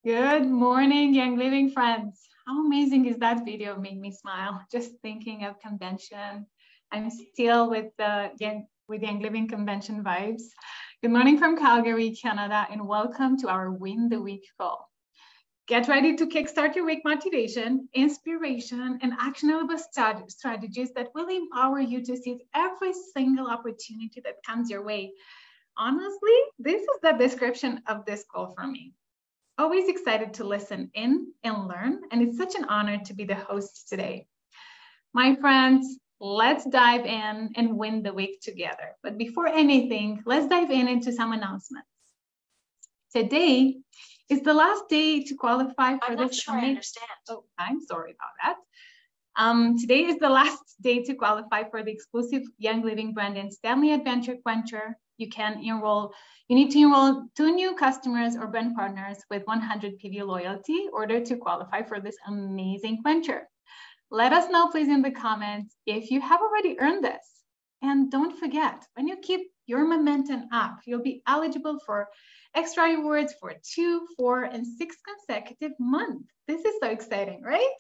Good morning, Young Living friends. How amazing is that video? Made me smile just thinking of convention. I'm still with the Young Living convention vibes. Good morning from Calgary, Canada, and welcome to our Win the Week call. Get ready to kickstart your week motivation, inspiration, and actionable strategies that will empower you to seize every single opportunity that comes your way. Honestly, this is the description of this call for me. Always excited to listen in and learn, and it's such an honor to be the host today. My friends, let's dive in and win the week together. But before anything, let's dive into some announcements. Today is the last day to qualify for this. Sure I understand. Oh, I'm sorry about that. Today is the last day to qualify for the exclusive Young Living Brandon Stanley Adventure Quencher. You need to enroll 2 new customers or brand partners with 100 PV loyalty in order to qualify for this amazing quencher. Let us know, please, in the comments if you have already earned this. And don't forget, when you keep your momentum up, you'll be eligible for extra rewards for 2, 4, and 6 consecutive months. This is so exciting, right?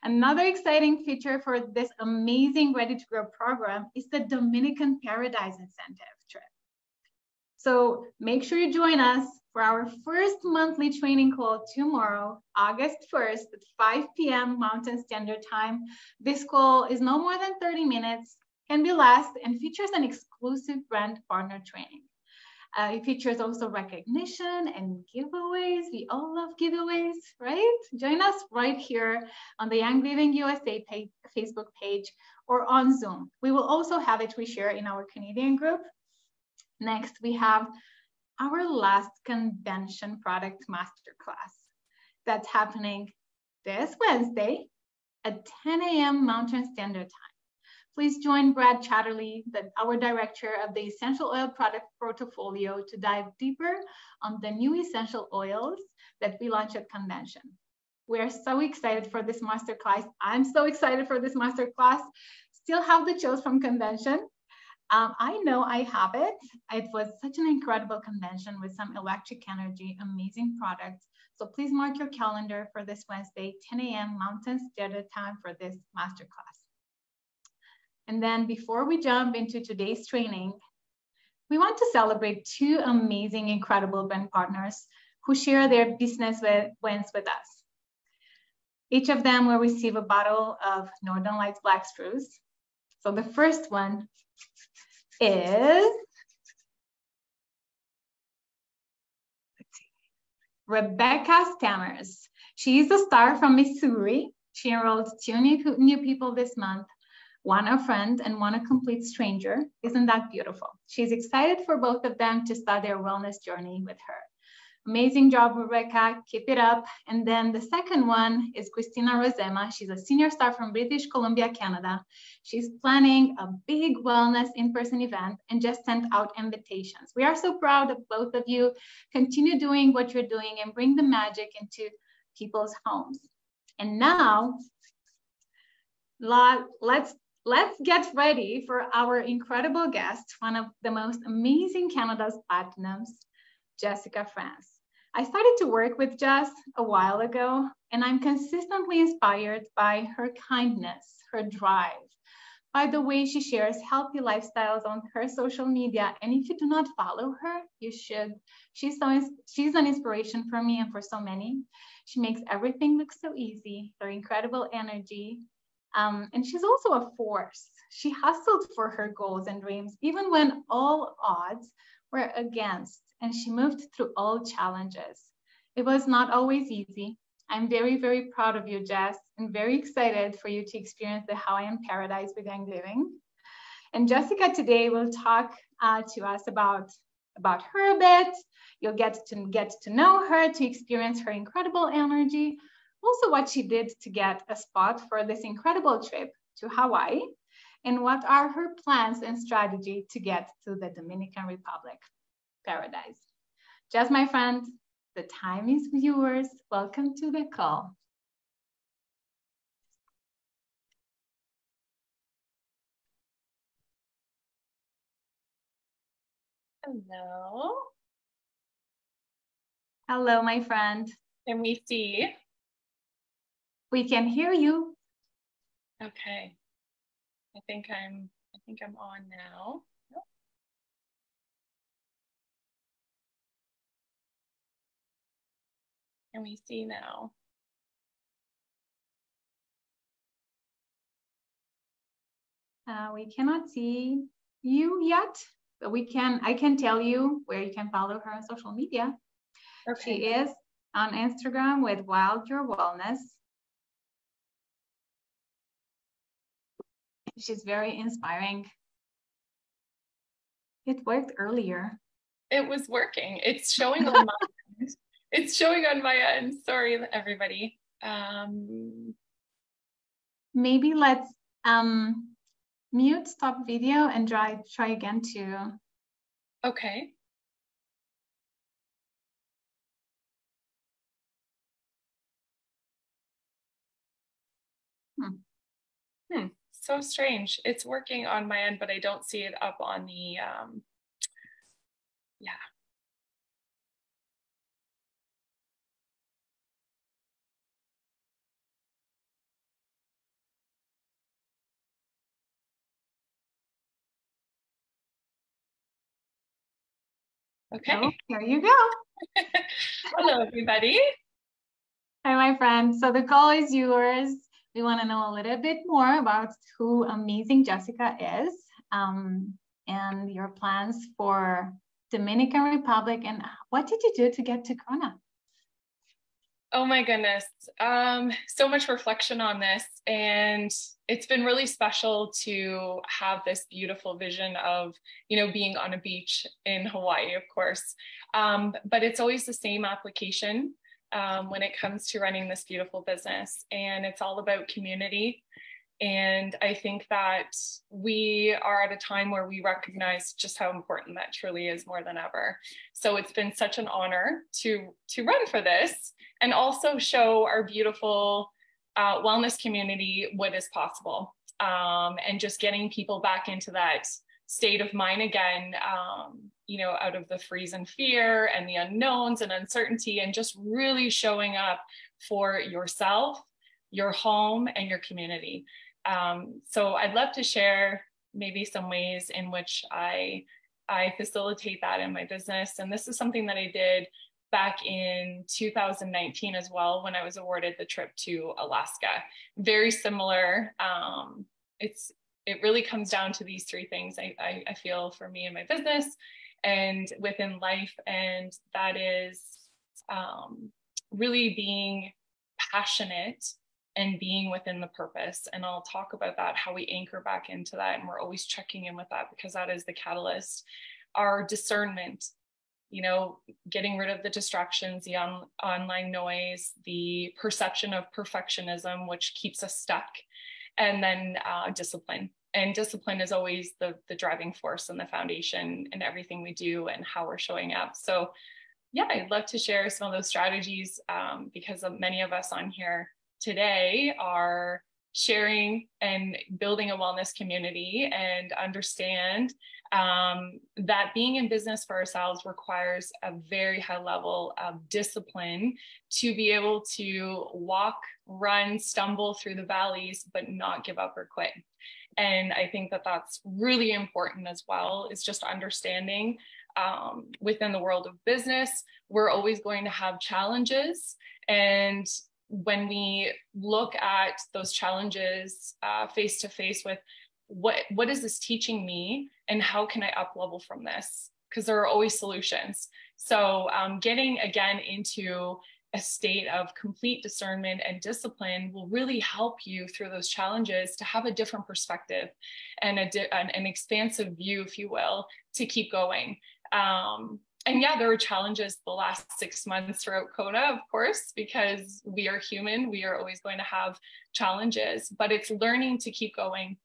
Another exciting feature for this amazing Ready to Grow program is the Dominican Paradise Incentive trip. So make sure you join us for our first monthly training call tomorrow, August 1st at 5 p.m. Mountain Standard Time. This call is no more than 30 minutes, can be less, and features an exclusive brand partner training. It features also recognition and giveaways. We all love giveaways, right? Join us right here on the Young Living USA Facebook page or on Zoom. We will also have it reshare in our Canadian group. Next, we have our last convention product masterclass that's happening this Wednesday at 10 a.m. Mountain Standard Time. Please join Brad Chatterley, our director of the Essential Oil Product Portfolio, to dive deeper on the new essential oils that we launched at convention. We are so excited for this masterclass. I'm so excited for this masterclass. Still have the chills from convention. I know I have it. It was such an incredible convention with some electric energy, amazing products. So please mark your calendar for this Wednesday, 10 a.m. Mountain Standard Time for this masterclass. And then before we jump into today's training, we want to celebrate 2 amazing, incredible brand partners who share their business wins with us. Each of them will receive a bottle of Northern Lights Black Spruce. So the first one is Rebecca Stammers. She's a star from Missouri. She enrolled 2 new people this month, one a friend and one a complete stranger. Isn't that beautiful? She's excited for both of them to start their wellness journey with her. Amazing job, Rebecca. Keep it up. And then the second one is Christina Rosema. She's a senior star from British Columbia, Canada. She's planning a big wellness in-person event and just sent out invitations. We are so proud of both of you. Continue doing what you're doing and bring the magic into people's homes. And now, let's get ready for our incredible guest, one of the most amazing Canada's Platinums, Jessica France. I started to work with Jess a while ago, and I'm consistently inspired by her kindness, her drive, by the way she shares healthy lifestyles on her social media. And if you do not follow her, you should. She's an inspiration for me and for so many. She makes everything look so easy, her incredible energy. And she's also a force. She hustled for her goals and dreams, even when all odds were against, and she moved through all challenges. It was not always easy. I'm very, very proud of you, Jess, and very excited for you to experience the Hawaiian Paradise with Young Living. And Jessica today will talk to us about her a bit. You'll get to know her, to experience her incredible energy, also what she did to get a spot for this incredible trip to Hawaii, and what are her plans and strategy to get to the Dominican Republic paradise. Jess, my friend, the time is yours. Welcome to the call. Hello. Hello, my friend. Can we see? We can hear you. Okay. I think I'm on now. Nope. Can we see now? We cannot see you yet, but I can tell you where you can follow her on social media. Okay. She is on Instagram with Wild Your Wellness. She's very inspiring. It worked earlier. It was working. It's showing on my end. It's showing on my end. Sorry, everybody. Maybe let's mute, stop video, and try again too. Okay. So strange. It's working on my end, but I don't see it up on the, yeah. Okay. Oh, here you go. Hello, everybody. Hi, my friend. So the call is yours. We want to know a little bit more about who amazing Jessica is, and your plans for Dominican Republic, and what did you do to get to Kona? Oh my goodness. So much reflection on this, and it's been really special to have this beautiful vision of, being on a beach in Hawaii, of course. But it's always the same application when it comes to running this beautiful business, and it's all about community. And I think that we are at a time where we recognize just how important that truly is more than ever. So it's been such an honor to run for this and also show our beautiful wellness community what is possible, and just getting people back into that state of mind again, out of the freeze and fear and the unknowns and uncertainty, and just really showing up for yourself, your home, and your community. So I'd love to share maybe some ways in which I facilitate that in my business. And this is something that I did back in 2019 as well, when I was awarded the trip to Alaska. Very similar. It really comes down to these three things I feel for me in my business and within life. And that is really being passionate and being within the purpose. And I'll talk about that, how we anchor back into that. And we're always checking in with that, because that is the catalyst. Our discernment, getting rid of the distractions, the online noise, the perception of perfectionism, which keeps us stuck. And then discipline. And discipline is always the driving force and the foundation in everything we do and how we're showing up. So yeah, I'd love to share some of those strategies, because many of us on here today are sharing and building a wellness community, and understand that being in business for ourselves requires a very high level of discipline to be able to walk, run, stumble through the valleys, but not give up or quit. And I think that that's really important as well, is just understanding within the world of business, we're always going to have challenges. And when we look at those challenges face to face with what is this teaching me, and how can I up level from this? Because there are always solutions. So getting again into a state of complete discernment and discipline will really help you through those challenges to have a different perspective and an expansive view, if you will, to keep going. And yeah, there were challenges the last 6 months throughout Kona, of course, because we are human. We are always going to have challenges, but it's learning to keep going,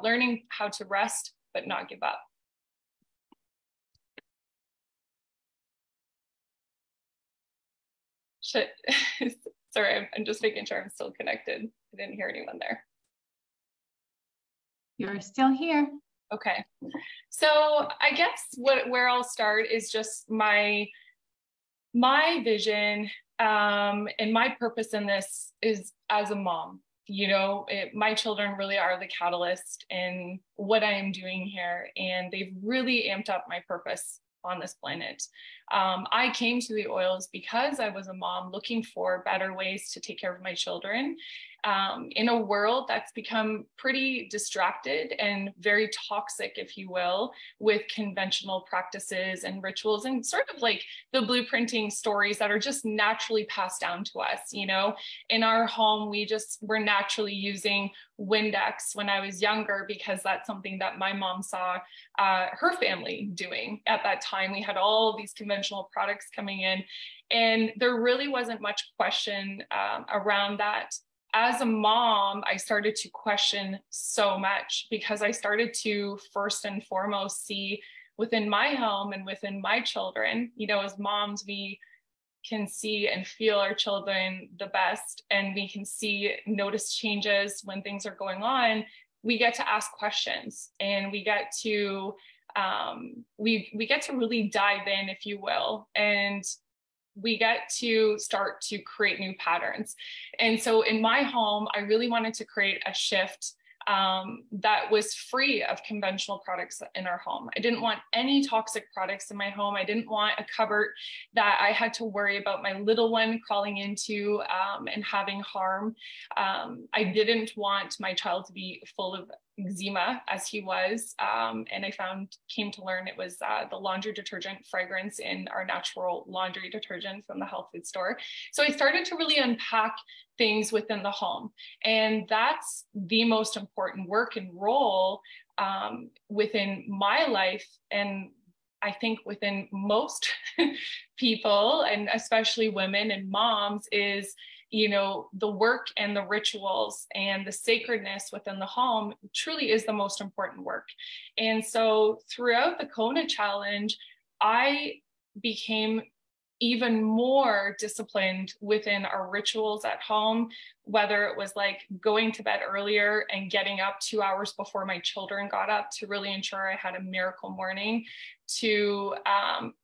learning how to rest, but not give up. Sorry, I'm just making sure I'm still connected. I didn't hear anyone there. You're still here. Okay. So I guess where I'll start is just my vision And my purpose in this is as a mom. My children really are the catalyst in what I am doing here, and they've really amped up my purpose on this planet. I came to the oils because I was a mom looking for better ways to take care of my children in a world that's become pretty distracted and very toxic, if you will, with conventional practices and rituals and sort of like the blueprinting stories that are just naturally passed down to us. In our home, we're naturally using Windex when I was younger because that's something that my mom saw her family doing at that time. We had all these conventional products coming in, and there really wasn't much question around that. As a mom, I started to question so much because I started to first and foremost see within my home and within my children, as moms, we can see and feel our children the best, and we can notice changes when things are going on. We get to ask questions, and we get to we get to really dive in, if you will, and we get to start to create new patterns. And so in my home, I really wanted to create a shift that was free of conventional products in our home. I didn't want any toxic products in my home. I didn't want a cupboard that I had to worry about my little one crawling into and having harm. I didn't want my child to be full of eczema as he was. And I came to learn it was the laundry detergent fragrance in our natural laundry detergent from the health food store. So I started to really unpack things within the home. And that's the most important work and role within my life. And I think within most people, and especially women and moms, is the work and the rituals and the sacredness within the home truly is the most important work. And so throughout the Kona challenge, I became even more disciplined within our rituals at home, whether it was like going to bed earlier and getting up 2 hours before my children got up to really ensure I had a miracle morning, to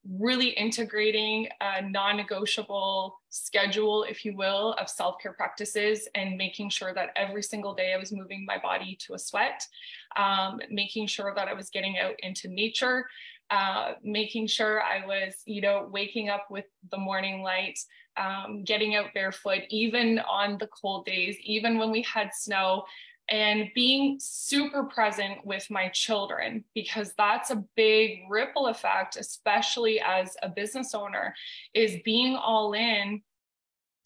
really integrating a non-negotiable schedule, if you will, of self-care practices and making sure that every single day I was moving my body to a sweat, making sure that I was getting out into nature, making sure I was, waking up with the morning light, getting out barefoot, even on the cold days, even when we had snow, and being super present with my children, because that's a big ripple effect, especially as a business owner, is being all in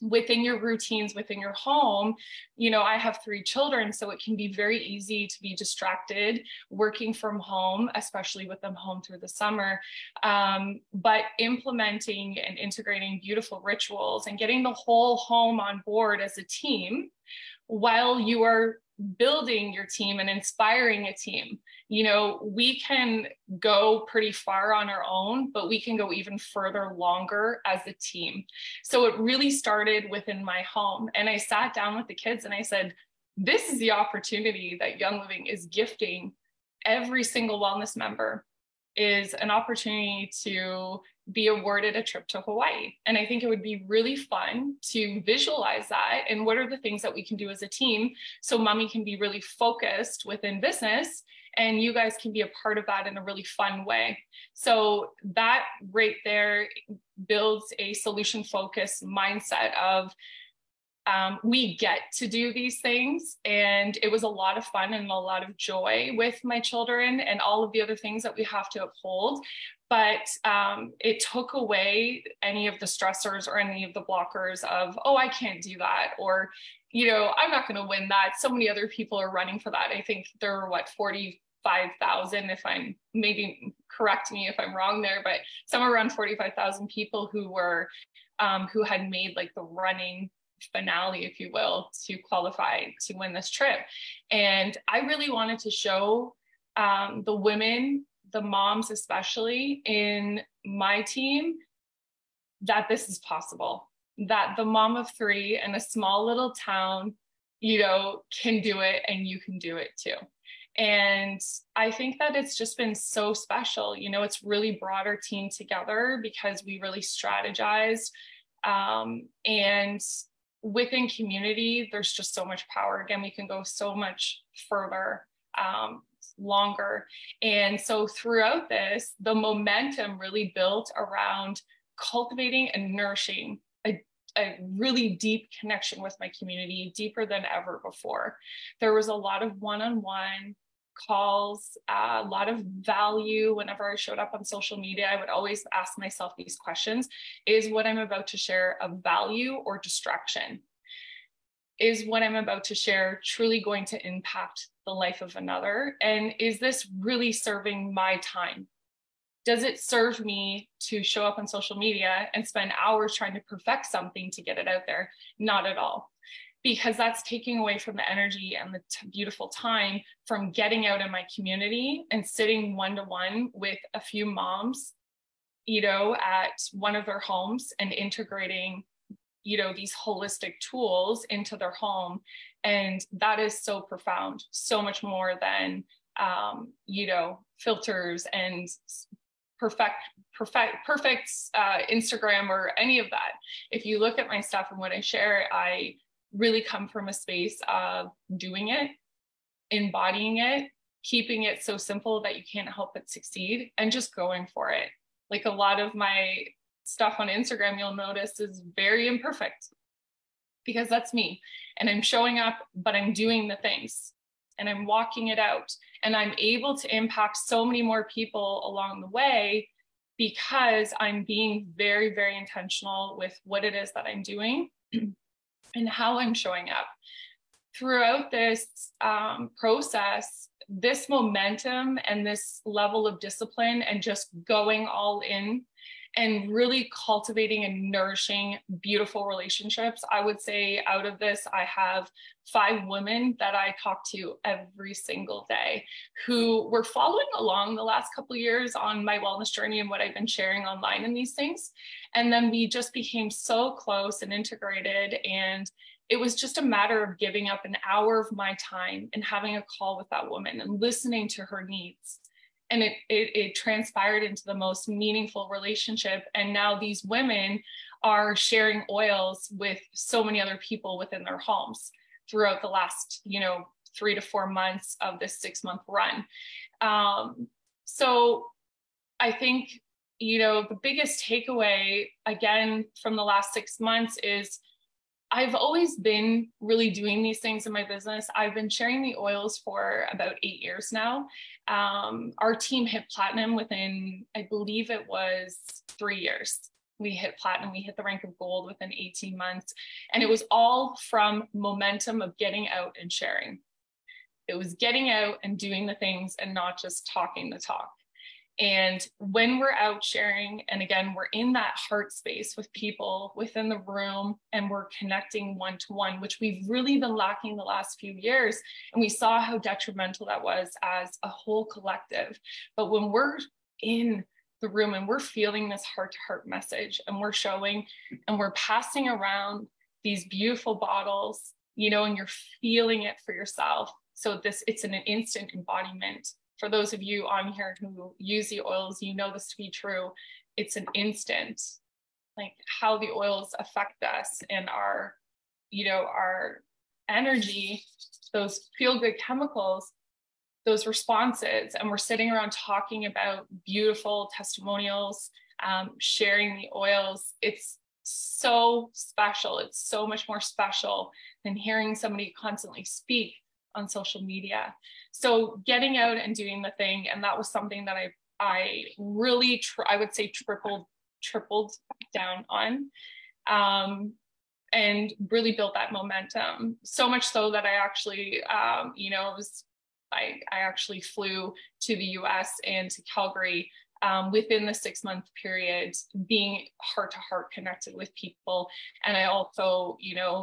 within your routines, within your home. I have 3 children, so it can be very easy to be distracted working from home, especially with them home through the summer. But implementing and integrating beautiful rituals and getting the whole home on board as a team while you are building your team and inspiring a team. We can go pretty far on our own, but we can go even further longer as a team. So it really started within my home. And I sat down with the kids and I said, this is the opportunity that Young Living is gifting every single wellness member, is an opportunity to be awarded a trip to Hawaii. And I think it would be really fun to visualize that. And what are the things that we can do as a team so mommy can be really focused within business and you guys can be a part of that in a really fun way. So that right there builds a solution focused mindset of we get to do these things. And it was a lot of fun and a lot of joy with my children and all of the other things that we have to uphold. But it took away any of the stressors or any of the blockers of, oh, I can't do that. Or, I'm not going to win that. So many other people are running for that. I think there were 45,000, maybe correct me if I'm wrong there, but somewhere around 45,000 people who had made like the running finale, if you will, to qualify to win this trip. And I really wanted to show the women, the moms especially in my team, that this is possible, that the mom of 3 in a small little town, can do it, and you can do it too. And I think that it's just been so special. It's really brought our team together because we really strategized And within community, there's just so much power. Again, we can go so much further, longer. And so throughout this, the momentum really built around cultivating and nourishing a really deep connection with my community, deeper than ever before. There was a lot of one-on-one calls, a lot of value. Whenever I showed up on social media, I would always ask myself these questions. Is what I'm about to share of value or distraction? Is what I'm about to share truly going to impact the life of another? And is this really serving my time? Does it serve me to show up on social media and spend hours trying to perfect something to get it out there? Not at all, because that's taking away from the energy and the beautiful time from getting out in my community and sitting one-to-one with a few moms, at one of their homes and integrating, these holistic tools into their home. And that is so profound, so much more than, filters and perfect Instagram or any of that. If you look at my stuff and what I share, I really come from a space of doing it, embodying it, keeping it so simple that you can't help but succeed, and just going for it. Like a lot of my stuff on Instagram, you'll notice, is very imperfect because that's me. And I'm showing up, but I'm doing the things and I'm walking it out. And I'm able to impact so many more people along the way because I'm being very, very intentional with what it is that I'm doing and how I'm showing up. Throughout this process, this momentum and this level of discipline and just going all in and really cultivating and nourishing beautiful relationships. I would say out of this, I have 5 women that I talk to every single day who were following along the last couple of years on my wellness journey and what I've been sharing online and these things. And then we just became so close and integrated, and it was just a matter of giving up an hour of my time and having a call with that woman and listening to her needs. And it transpired into the most meaningful relationship. And now these women are sharing oils with so many other people within their homes throughout the last, 3 to 4 months of this 6-month run. So I think, the biggest takeaway, again, from the last 6 months is I've always been really doing these things in my business. I've been sharing the oils for about 8 years now. Our team hit platinum within, I believe it was 3 years. We hit platinum, we hit the rank of gold within 18 months. And it was all from momentum of getting out and sharing. It was getting out and doing the things and not just talking the talk. And when we're out sharing, and again, we're in that heart space with people within the room and we're connecting one-to-one, which we've really been lacking the last few years. And we saw how detrimental that was as a whole collective. But when we're in the room and we're feeling this heart-to-heart message and we're showing and we're passing around these beautiful bottles, and you're feeling it for yourself. So it's an instant embodiment. For those of you on here who use the oils, this to be true. It's an instant, like how the oils affect us and our energy, those feel-good chemicals, those responses. And we're sitting around talking about beautiful testimonials, sharing the oils. It's so special. It's so much more special than hearing somebody constantly speak on social media. So getting out and doing the thing, and that was something that I really I would say tripled down on, and really built that momentum. So much so that I actually, I actually flew to the US and to Calgary within the 6-month period, being heart-to-heart connected with people. And I also,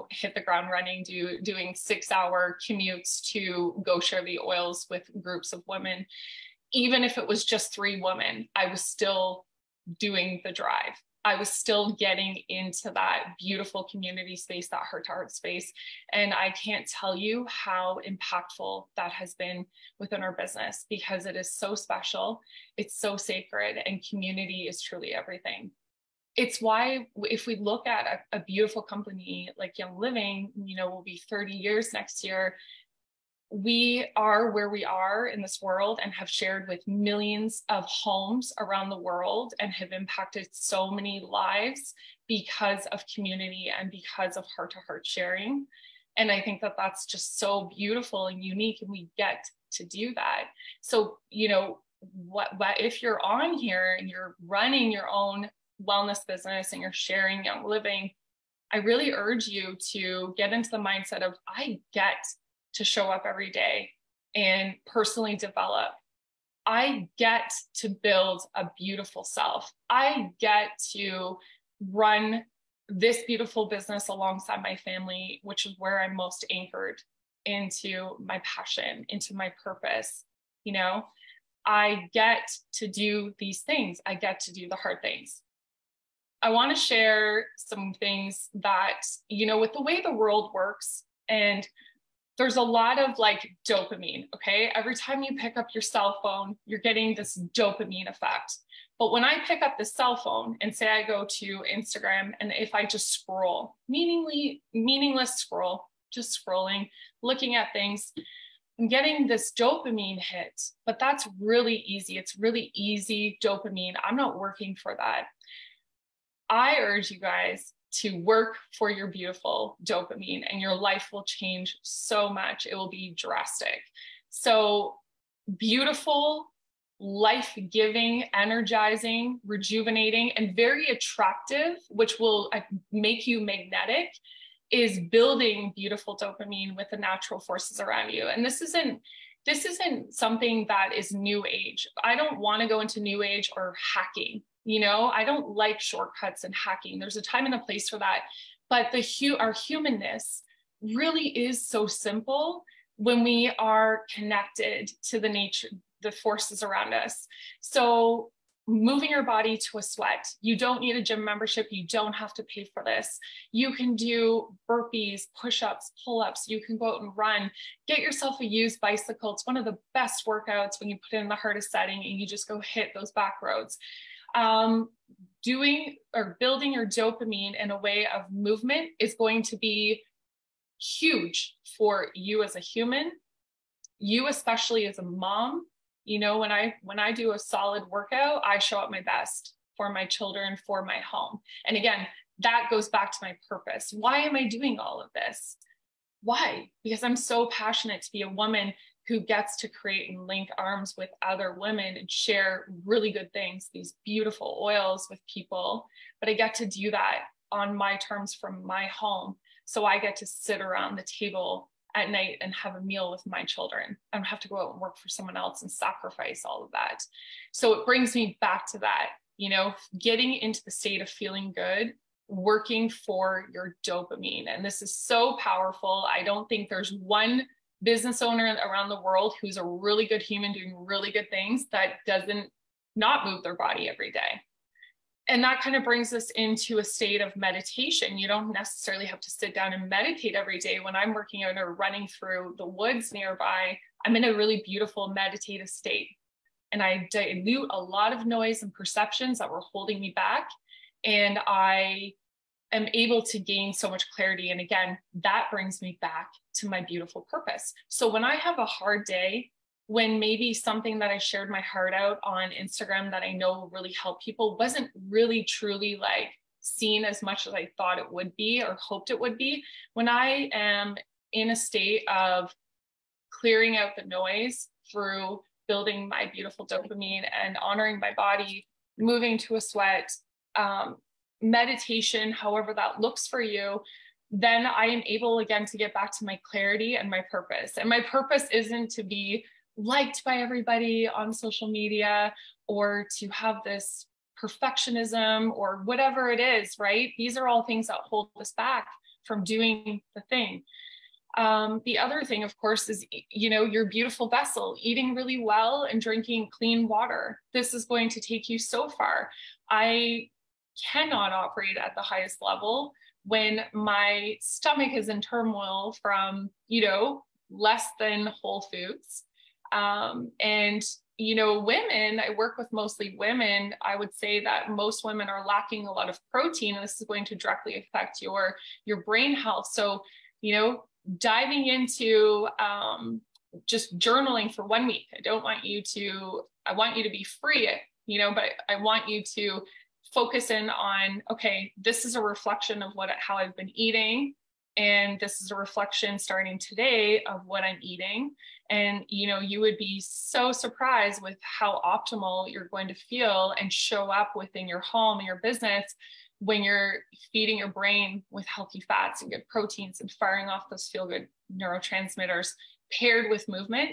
hit the ground running, doing 6-hour commutes to go share the oils with groups of women. Even if it was just 3 women, I was still doing the drive. I was still getting into that beautiful community space, that heart-to-heart space. And I can't tell you how impactful that has been within our business, because it is so special, it's so sacred, and community is truly everything. it's why if we look at a beautiful company like Young Living, you know, we'll be 30 years next year. We are where we are in this world and have shared with millions of homes around the world and have impacted so many lives because of community and because of heart-to-heart sharing. And I think that that's just so beautiful and unique, and we get to do that. So, you know, what if you're on here and you're running your own wellness business and you're sharing Young Living, I really urge you to get into the mindset of, I get to show up every day and personally develop. I get to build a beautiful self. I get to run this beautiful business alongside my family, which is where I'm most anchored into my passion, into my purpose. You know, I get to do these things. I get to do the hard things. I want to share some things that, you know, with the way the world works, and there's a lot of like dopamine, okay? Every time you pick up your cell phone, you're getting this dopamine effect. But when I pick up the cell phone and say I go to Instagram, and if I just scroll, meaningless scroll, just scrolling, looking at things, I'm getting this dopamine hit, but that's really easy. It's really easy dopamine. I'm not working for that. I urge you guys to work for your beautiful dopamine, and your life will change so much. It will be drastic. So beautiful, life-giving, energizing, rejuvenating, and very attractive, which will make you magnetic, is building beautiful dopamine with the natural forces around you. And this isn't something that is new age. I don't want to go into new age or hacking. You know, I don't like shortcuts and hacking. There's a time and a place for that. But our humanness really is so simple when we are connected to the nature, the forces around us. So moving your body to a sweat, you don't need a gym membership. You don't have to pay for this. You can do burpees, push-ups, pull-ups. You can go out and run. Get yourself a used bicycle. It's one of the best workouts when you put it in the hardest setting and you just go hit those back roads. Doing or building your dopamine in a way of movement is going to be huge for you as a human, you especially as a mom. You know, when I do a solid workout, I show up my best for my children, for my home. And again, that goes back to my purpose. Why am I doing all of this? Why? Because I'm so passionate to be a woman who gets to create and link arms with other women and share really good things, these beautiful oils with people. But I get to do that on my terms from my home. So I get to sit around the table at night and have a meal with my children. I don't have to go out and work for someone else and sacrifice all of that. So it brings me back to that, you know, getting into the state of feeling good, working for your dopamine. And this is so powerful. I don't think there's one business owner around the world who's a really good human doing really good things that doesn't not move their body every day. And that kind of brings us into a state of meditation. You don't necessarily have to sit down and meditate every day. When I'm working out or running through the woods nearby, I'm in a really beautiful meditative state. And I dilute a lot of noise and perceptions that were holding me back. And I am able to gain so much clarity. And again, that brings me back to my beautiful purpose. So when I have a hard day, when maybe something that I shared my heart out on Instagram that I know will really help people wasn't really truly like seen as much as I thought it would be or hoped it would be, when I am in a state of clearing out the noise through building my beautiful dopamine and honoring my body, moving to a sweat, meditation, however that looks for you, then I am able again to get back to my clarity and my purpose. And my purpose isn't to be liked by everybody on social media or to have this perfectionism or whatever it is, right? These are all things that hold us back from doing the thing. The other thing, of course, is, you know, your beautiful vessel, eating really well and drinking clean water. This is going to take you so far. I cannot operate at the highest level when my stomach is in turmoil from, you know, less than whole foods. And, you know, women, I work with mostly women. I would say that most women are lacking a lot of protein, and this is going to directly affect your brain health. So, you know, diving into just journaling for 1 week. I want you to be free, you know, but I want you to focus in on, okay, this is a reflection of how I've been eating. And this is a reflection starting today of what I'm eating. And, you know, you would be so surprised with how optimal you're going to feel and show up within your home and your business when you're feeding your brain with healthy fats and good proteins and firing off those feel-good neurotransmitters paired with movement.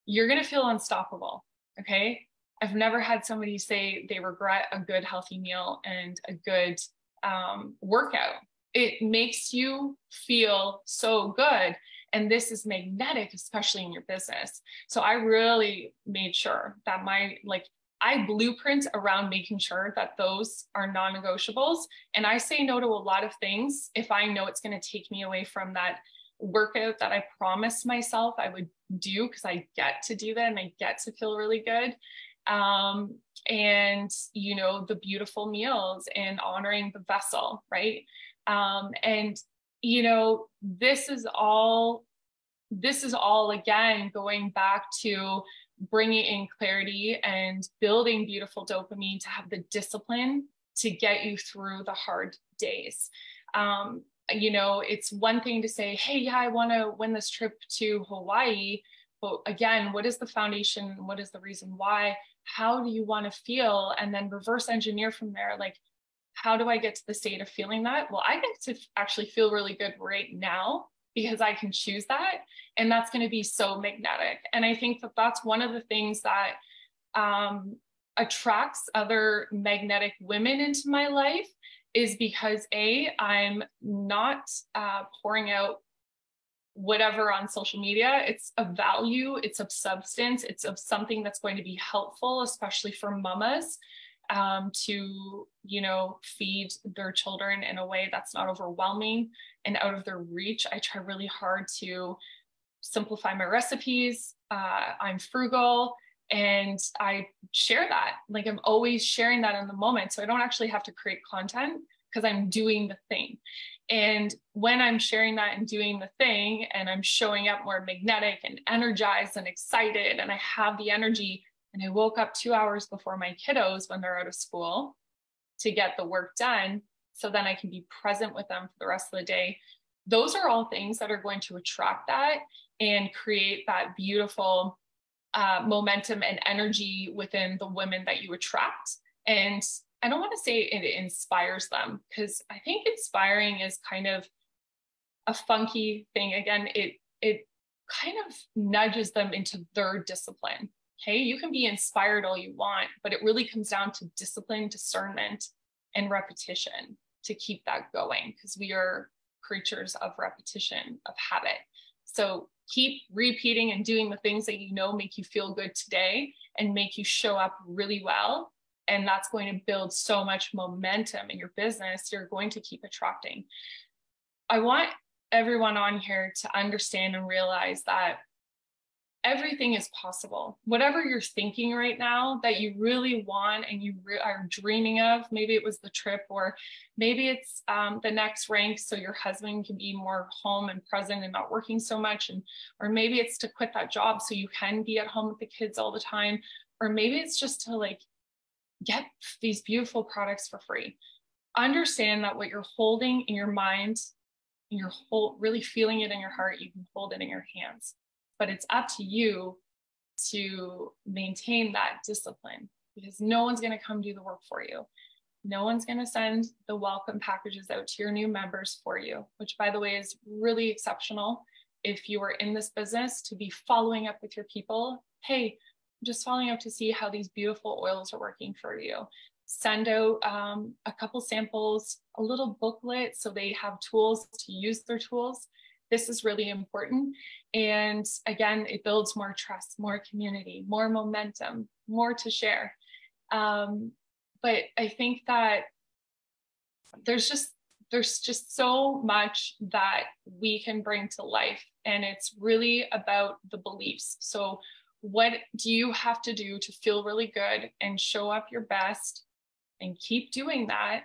You're going to feel unstoppable. Okay. I've never had somebody say they regret a good healthy meal and a good workout. It makes you feel so good. And this is magnetic, especially in your business. So I really made sure that I blueprint around making sure that those are non-negotiables. And I say no to a lot of things if I know it's going to take me away from that workout that I promised myself I would do, because I get to do that and I get to feel really good. And, you know, the beautiful meals and honoring the vessel, right? And, you know, this is all again, going back to bringing in clarity and building beautiful dopamine to have the discipline to get you through the hard days. You know, it's one thing to say, hey, yeah, I want to win this trip to Hawaii. But again, what is the foundation? What is the reason why? How do you want to feel? And then reverse engineer from there. Like, how do I get to the state of feeling that? Well, I get to actually feel really good right now because I can choose that. And that's going to be so magnetic. And I think that that's one of the things that attracts other magnetic women into my life, is because I'm not pouring out whatever on social media. It's of value, it's of substance, it's of something that's going to be helpful, especially for mamas, to, you know, feed their children in a way that's not overwhelming and out of their reach. I try really hard to simplify my recipes. I'm frugal, and I share that. Like, I'm always sharing that in the moment. So I don't actually have to create content because I'm doing the thing. And when I'm sharing that and doing the thing, and I'm showing up more magnetic and energized and excited, and I have the energy, and I woke up 2 hours before my kiddos when they're out of school to get the work done, so then I can be present with them for the rest of the day. Those are all things that are going to attract that and create that beautiful momentum and energy within the women that you attract. And I don't want to say it inspires them, because I think inspiring is kind of a funky thing. Again, it kind of nudges them into their discipline. Okay, you can be inspired all you want, but it really comes down to discipline, discernment, and repetition to keep that going, because we are creatures of repetition, of habit. So keep repeating and doing the things that you know make you feel good today and make you show up really well. And that's going to build so much momentum in your business. You're going to keep attracting. I want everyone on here to understand and realize that everything is possible. Whatever you're thinking right now that you really want and you are dreaming of, maybe it was the trip, or maybe it's the next rank so your husband can be more home and present and not working so much, or maybe it's to quit that job so you can be at home with the kids all the time, or maybe it's just to like get these beautiful products for free. Understand that what you're holding in your mind, and you're really feeling it in your heart, you can hold it in your hands. But it's up to you to maintain that discipline, because no one's going to come do the work for you. No one's going to send the welcome packages out to your new members for you, which, by the way, is really exceptional. If you are in this business, to be following up with your people, hey, just following up to see how these beautiful oils are working for you. Send out a couple samples, a little booklet, so they have tools to use their tools. This is really important. And again, it builds more trust, more community, more momentum, more to share. But I think that there's just so much that we can bring to life. And it's really about the beliefs. So What do you have to do to feel really good and show up your best and keep doing that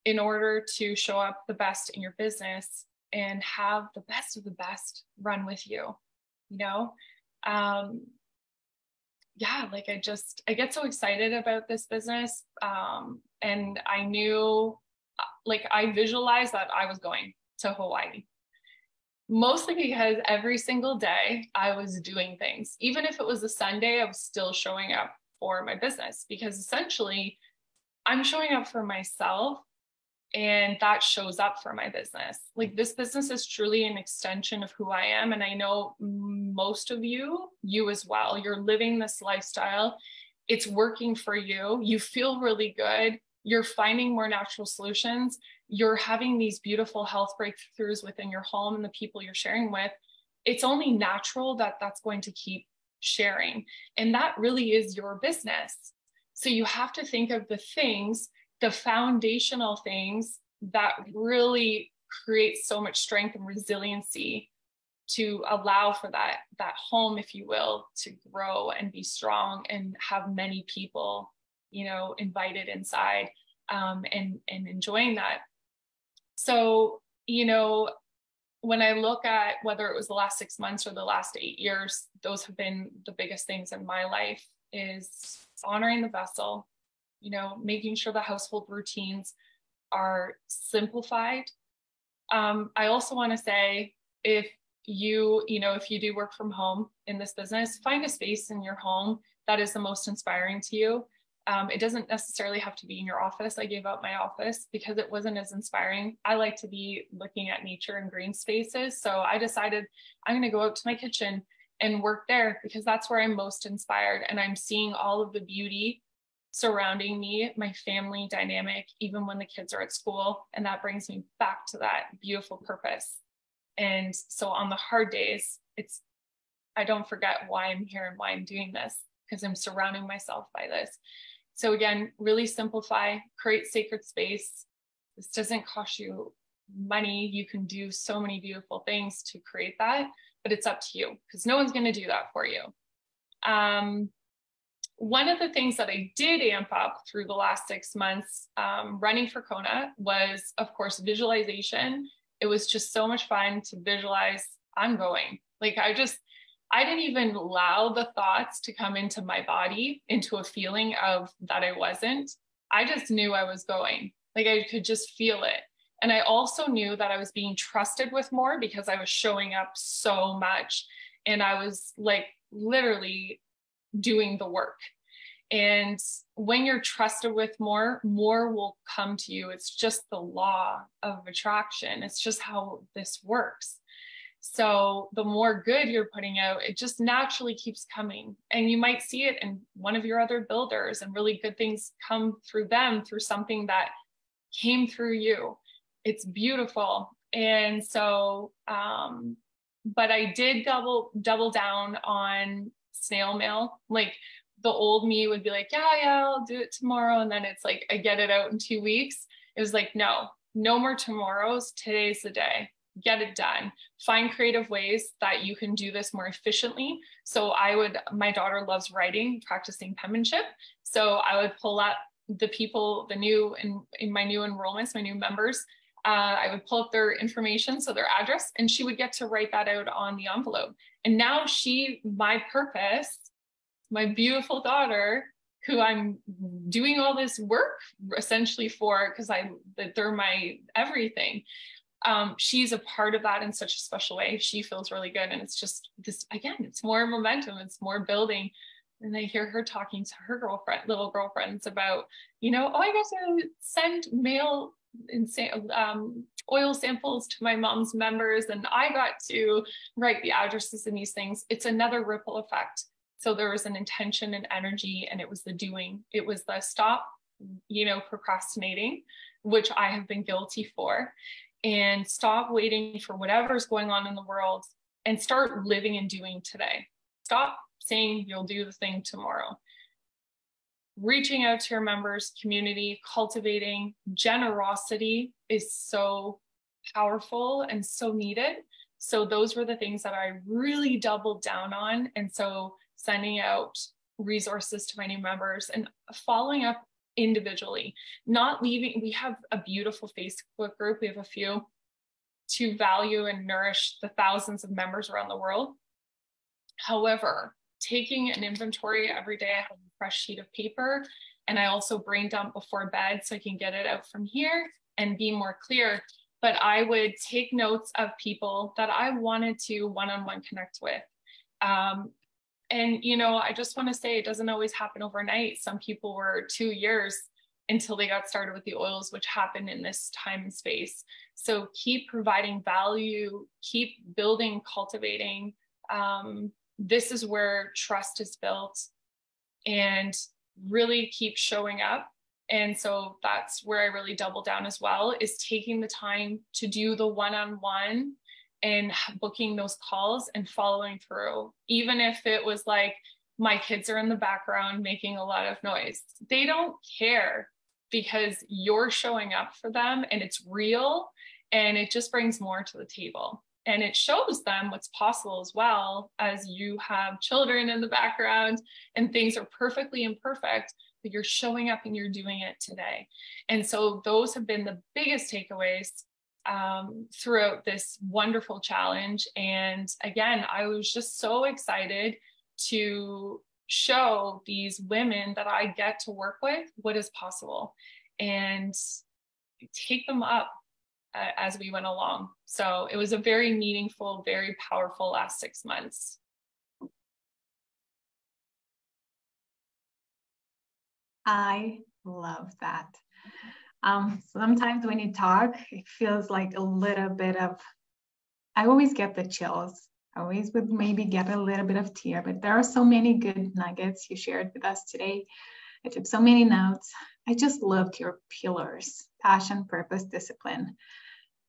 in order to show up the best in your business and have the best of the best run with you, you know? Yeah, like I get so excited about this business. And I knew, like, I visualized that I was going to Hawaii. Mostly because every single day I was doing things. Even if it was a Sunday, I was still showing up for my business, because essentially I'm showing up for myself and that shows up for my business. Like, this business is truly an extension of who I am. And I know most of you as well, you're living this lifestyle. It's working for you. You feel really good. You're finding more natural solutions. You're having these beautiful health breakthroughs within your home and the people you're sharing with. It's only natural that that's going to keep sharing. And that really is your business. So you have to think of the things, the foundational things that really create so much strength and resiliency to allow for that home, if you will, to grow and be strong and have many people, you know, invited inside, and enjoying that. So, you know, when I look at whether it was the last 6 months or the last 8 years, those have been the biggest things in my life, is honoring the vessel, you know, making sure the household routines are simplified. I also want to say, if you do work from home in this business, find a space in your home that is the most inspiring to you. It doesn't necessarily have to be in your office. I gave up my office because it wasn't as inspiring. I like to be looking at nature and green spaces. So I decided I'm going to go out to my kitchen and work there, because that's where I'm most inspired. And I'm seeing all of the beauty surrounding me, my family dynamic, even when the kids are at school. And that brings me back to that beautiful purpose. And so on the hard days, I don't forget why I'm here and why I'm doing this, because I'm surrounding myself by this. So again, really simplify, create sacred space. This doesn't cost you money. You can do so many beautiful things to create that, but it's up to you, because no one's going to do that for you. One of the things that I did amp up through the last 6 months, running for Kona, was, of course, visualization. It was just so much fun to visualize I'm going. Like, I didn't even allow the thoughts to come into my body, into a feeling of that I wasn't. I just knew I was going. Like, I could just feel it. And I also knew that I was being trusted with more, because I was showing up so much. And I was like literally doing the work. And when you're trusted with more will come to you. It's just the law of attraction. It's just how this works. So the more good you're putting out, it just naturally keeps coming. And you might see it in one of your other builders, and really good things come through them, through something that came through you. It's beautiful. And so, but I did double down on snail mail. Like, the old me would be like, yeah, I'll do it tomorrow. And then it's like, I get it out in 2 weeks. It was like, no more tomorrows. Today's the day. Get it done. Find creative ways that you can do this more efficiently. So my daughter loves writing, practicing penmanship. So I would pull up the people, in my new enrollments, my new members, I would pull up their information, so their address, and she would get to write that out on the envelope. And now my purpose, my beautiful daughter, who I'm doing all this work essentially for, because they're my everything. She's a part of that in such a special way. She feels really good. And it's just this, again, it's more momentum, it's more building. And I hear her talking to her little girlfriends about, I got to send mail and oil samples to my mom's members, and I got to write the addresses and these things. It's another ripple effect. So there was an intention and energy, and it was the doing. It was the stop, procrastinating, which I have been guilty for, and stop waiting for whatever's going on in the world and start living and doing today. Stop saying you'll do the thing tomorrow. Reaching out to your members, community, cultivating generosity is so powerful and so needed. So those were the things that I really doubled down on. And so sending out resources to my new members and following up individually, not leaving. We have a beautiful Facebook group. We have a few to value and nourish the thousands of members around the world. However, taking an inventory every day, I have a fresh sheet of paper, and I also brain dump before bed so I can get it out from here and be more clear. But I would take notes of people that I wanted to one-on-one connect with. And, you know, I just want to say it doesn't always happen overnight. Some people were 2 years until they got started with the oils, which happened in this time and space. So keep providing value, keep building, cultivating. This is where trust is built, and really keep showing up. And so that's where I really double down as well, is taking the time to do the one-on-one and booking those calls and following through. Even if it was like, my kids are in the background making a lot of noise, they don't care, because you're showing up for them and it's real, and it just brings more to the table. And it shows them what's possible as well, as you have children in the background and things are perfectly imperfect, but you're showing up and you're doing it today. And so those have been the biggest takeaways throughout this wonderful challenge. And again, I was just so excited to show these women that I get to work with what is possible and take them up as we went along. So it was a very meaningful, very powerful last 6 months. I love that. Sometimes when you talk, it feels like a little bit of, I always get the chills. I always would maybe get a little bit of tear, but there are so many good nuggets you shared with us today. I took so many notes. I just loved your pillars: passion, purpose, discipline.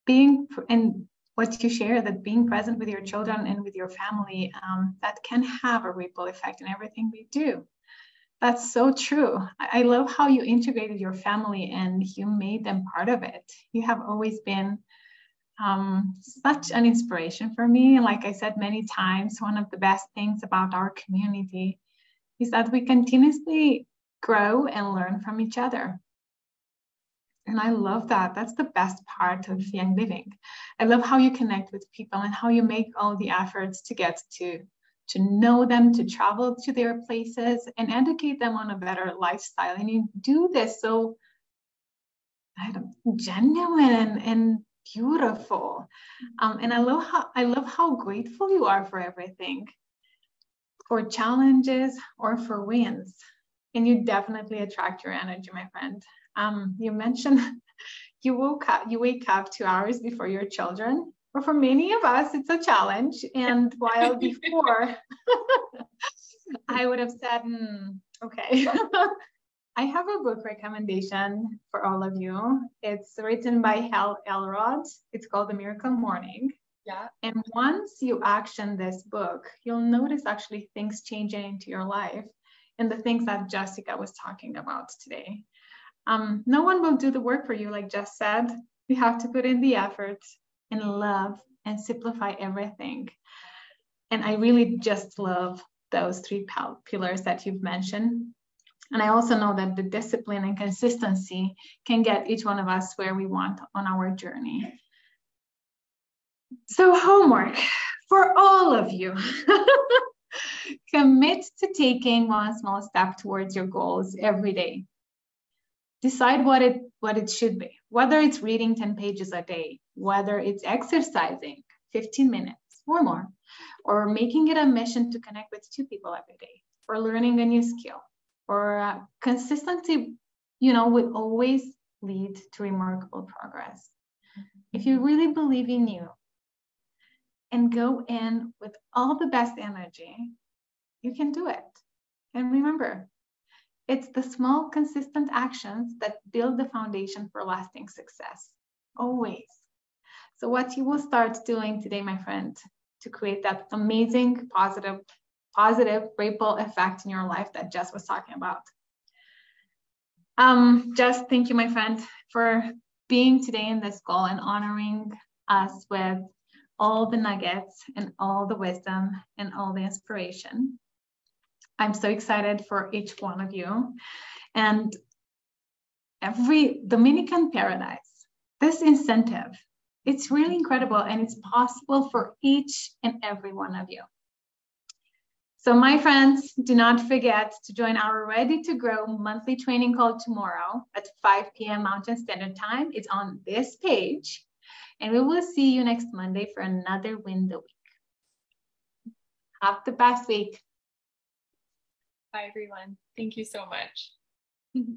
And what you share, that being present with your children and with your family, that can have a ripple effect in everything we do. That's so true. I love how you integrated your family and you made them part of it. You have always been such an inspiration for me. And like I said many times, one of the best things about our community is that we continuously grow and learn from each other. And I love that. That's the best part of Young Living. I love how you connect with people and how you make all the efforts to get to know them, to travel to their places and educate them on a better lifestyle. And you do this so genuine and beautiful. And I love how grateful you are for everything, for challenges or for wins. And you definitely attract your energy, my friend. You mentioned you wake up 2 hours before your children. Or for many of us, it's a challenge. And while before, I would have said, okay. I have a book recommendation for all of you. It's written by Hal Elrod. It's called The Miracle Morning. Yeah. And once you action this book, you'll notice actually things changing into your life and the things that Jessica was talking about today. No one will do the work for you, like Jess said. You have to put in the effort and love and simplify everything. And I really just love those 3 pillars that you've mentioned. And I also know that the discipline and consistency can get each one of us where we want on our journey. So homework for all of you. Commit to taking one small step towards your goals every day. Decide what it should be, whether it's reading 10 pages a day, whether it's exercising 15 minutes or more, or making it a mission to connect with 2 people every day, or learning a new skill, or consistency, will always lead to remarkable progress. If you really believe in you and go in with all the best energy, you can do it. And remember, it's the small, consistent actions that build the foundation for lasting success, always. So what you will start doing today, my friend, to create that amazing, positive ripple effect in your life that Jess was talking about. Jess, thank you, my friend, for being today in this call and honoring us with all the nuggets and all the wisdom and all the inspiration. I'm so excited for each one of you. And every Dominican Paradise, this incentive, it's really incredible, and it's possible for each and every one of you. So my friends, do not forget to join our Ready to Grow monthly training call tomorrow at 5 p.m. Mountain Standard Time. It's on this page. And we will see you next Monday for another Win the Week. Have the best week. Bye, everyone. Thank you so much.